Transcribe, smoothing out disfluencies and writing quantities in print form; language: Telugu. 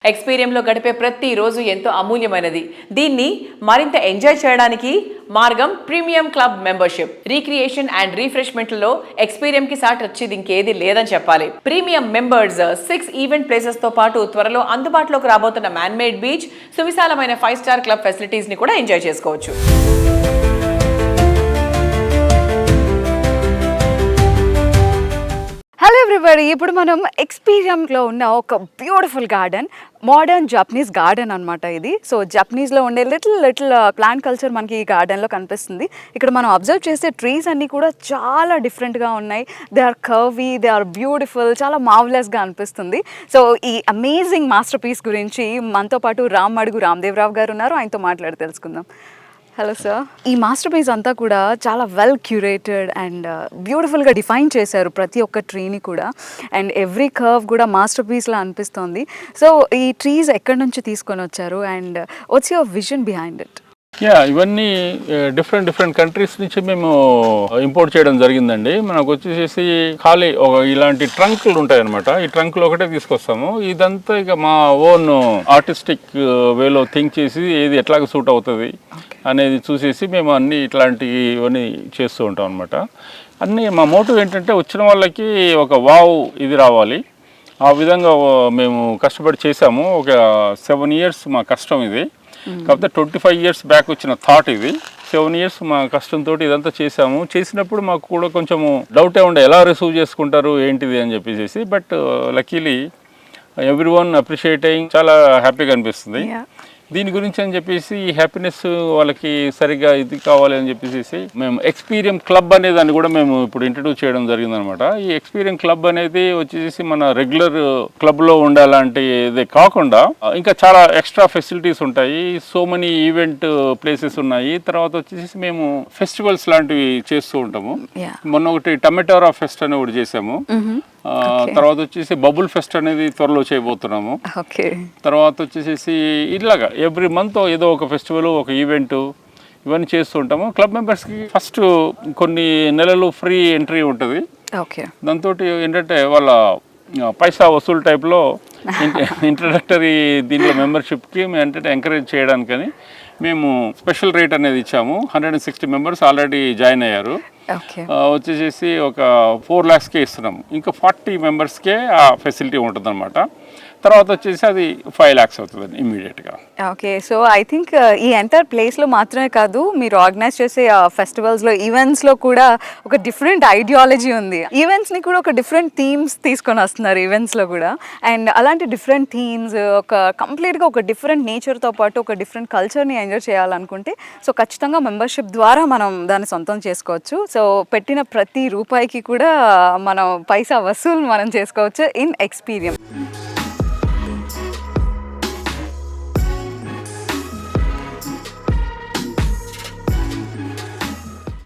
ఎక్స్‌పీరియంలో గడిపే ప్రతి రోజు ఎంతో అమూల్యమైనది. దీన్ని మరింత ఎంజాయ్ చేయడానికి మార్గం premium club membership. Recreation and రిఫ్రెష్మెంట్లలో ఎక్స్‌పీరియంకి సాటి వచ్చేది ఇంకేది లేదని చెప్పాలి. ప్రీమియం మెంబర్స్ 6 ఈవెంట్ ప్లేసెస్ తో పాటు త్వరలో అందుబాటులోకి రాబోతున్న మ్యాన్ మేడ్ బీచ్, సువిశాలమైన 5 స్టార్ క్లబ్ ఫెసిలిటీస్ ని కూడా ఎంజాయ్ చేసుకోవచ్చు. హలో ఎవ్రీబడి, ఇప్పుడు మనం ఎక్స్‌పీరియంలో ఉన్న ఒక beautiful garden, modern Japanese garden అనమాట ఇది. సో జపనీస్లో ఉండే లిటిల్ ప్లాంట్ కల్చర్ మనకి ఈ గార్డెన్లో కనిపిస్తుంది. ఇక్కడ మనం అబ్జర్వ్ చేసే ట్రీస్ అన్నీ కూడా చాలా డిఫరెంట్గా ఉన్నాయి. They are curvy, they are beautiful, చాలా మార్వలస్గా అనిపిస్తుంది. సో ఈ అమేజింగ్ మాస్టర్ పీస్ గురించి మనతో పాటు రామ్దేవరావు గారు ఉన్నారు. ఆయనతో మాట్లాడి తెలుసుకుందాం. హలో సార్, ఈ మాస్టర్ పీస్ అంతా కూడా చాలా వెల్ క్యూరేటెడ్ అండ్ బ్యూటిఫుల్గా డిఫైన్ చేశారు ప్రతి ఒక్క ట్రీని కూడా. అండ్ ఎవ్రీ కర్వ్ కూడా మాస్టర్ పీస్లా అనిపిస్తుంది. సో ఈ ట్రీస్ ఎక్కడి నుంచి తీసుకొని వచ్చారు and what's your vision behind it? ఇవన్నీ డిఫరెంట్ కంట్రీస్ నుంచి మేము ఇంపోర్ట్ చేయడం జరిగిందండి. మనకు వచ్చేసి ఖాళీ ఇలాంటి ట్రంక్లు ఉంటాయి అనమాట. ఈ ట్రంక్లు ఒకటే తీసుకొస్తాము. ఇదంతా ఇక మా ఓన్ ఆర్టిస్టిక్ వేలో థింక్ చేసి ఏది ఎట్లాగ సూట్ అవుతుంది అనేది చూసేసి మేము అన్ని ఇట్లాంటివన్నీ చేస్తూ ఉంటాం అనమాట. అన్నీ మా మోటివ్ ఏంటంటే వచ్చిన వాళ్ళకి ఒక వావ్ ఇది రావాలి. ఆ విధంగా మేము కష్టపడి చేసాము. ఒక 7 years మా కష్టం ఇది. కాకపోతే 25 years బ్యాక్ వచ్చిన థాట్ ఇది. 7 years మా కష్టంతో ఇదంతా చేసాము. చేసినప్పుడు మాకు కూడా కొంచెము డౌటే ఉండే ఎలా రిసీవ్ చేసుకుంటారు ఏంటిది అని చెప్పేసి. బట్ లక్కీలీ ఎవ్రీవన్ అప్రిషియేటింగ్, చాలా హ్యాపీగా అనిపిస్తుంది. దీని గురించి అని చెప్పేసి ఈ హ్యాపీనెస్ వాళ్ళకి సరిగ్గా ఇది కావాలి అని చెప్పేసి మేము ఎక్స్‌పీరియం క్లబ్ అనే దాన్ని కూడా మేము ఇప్పుడు ఇంట్రడ్యూస్ చేయడం జరిగిందనమాట. ఈ ఎక్స్‌పీరియం క్లబ్ అనేది వచ్చేసి మన రెగ్యులర్ క్లబ్లో ఉండాలంటే కాకుండా ఇంకా చాలా ఎక్స్ట్రా ఫెసిలిటీస్ ఉంటాయి. సో మెనీ ఈవెంట్ ప్లేసెస్ ఉన్నాయి. తర్వాత వచ్చేసి మేము ఫెస్టివల్స్ లాంటివి చేస్తూ ఉంటాము. మొన్న ఒకటి టమాటోరా ఫెస్ట్ అని ఒకటి చేసాము. తర్వాత వచ్చేసి బబుల్ ఫెస్ట్ అనేది త్వరలో చేయబోతున్నాము. తర్వాత వచ్చేసి ఇట్లాగా ఎవ్రీ మంత్ ఏదో ఒక ఫెస్టివల్, ఒక ఈవెంట్ ఇవన్నీ చేస్తూ ఉంటాము. క్లబ్ మెంబర్స్కి ఫస్ట్ కొన్ని నెలలు ఫ్రీ ఎంట్రీ ఉంటుంది. దాంతో ఏంటంటే వాళ్ళ పైసా వసూలు టైప్లో ఇంట్రడక్టరీ దీంట్లో మెంబర్షిప్కి ఏంటంటే ఎంకరేజ్ చేయడానికని మేము స్పెషల్ రేట్ అనేది ఇచ్చాము. 160 members ఆల్రెడీ జాయిన్ అయ్యారు. వచ్చేసి ఒక 4 lakhsకే ఇస్తున్నాము. ఇంకా 40 membersకే ఆ ఫెసిలిటీ ఉంటుంది అనమాట. తర్వాత వచ్చేసి అది 5 lakhs అవుతుంది ఇమీడియట్గా. ఓకే, సో ఐ థింక్ ఈ ఎంటైర్ ప్లేస్లో మాత్రమే కాదు, మీరు ఆర్గనైజ్ చేసే ఫెస్టివల్స్లో, ఈవెంట్స్లో కూడా ఒక డిఫరెంట్ ఐడియాలజీ ఉంది. ఈవెంట్స్ని కూడా ఒక డిఫరెంట్ థీమ్స్ తీసుకొని వస్తున్నారు ఈవెంట్స్లో కూడా. అండ్ అలాంటి డిఫరెంట్ థీమ్స్, ఒక కంప్లీట్గా ఒక డిఫరెంట్ నేచర్తో పాటు ఒక డిఫరెంట్ కల్చర్ని ఎంజాయ్ చేయాలనుకుంటే సో ఖచ్చితంగా మెంబర్షిప్ ద్వారా మనం దాన్ని సొంతం చేసుకోవచ్చు. సో పెట్టిన ప్రతి రూపాయికి కూడా మనం పైసా వసూలు మనం చేసుకోవచ్చు ఇన్ ఎక్స్‌పీరియం.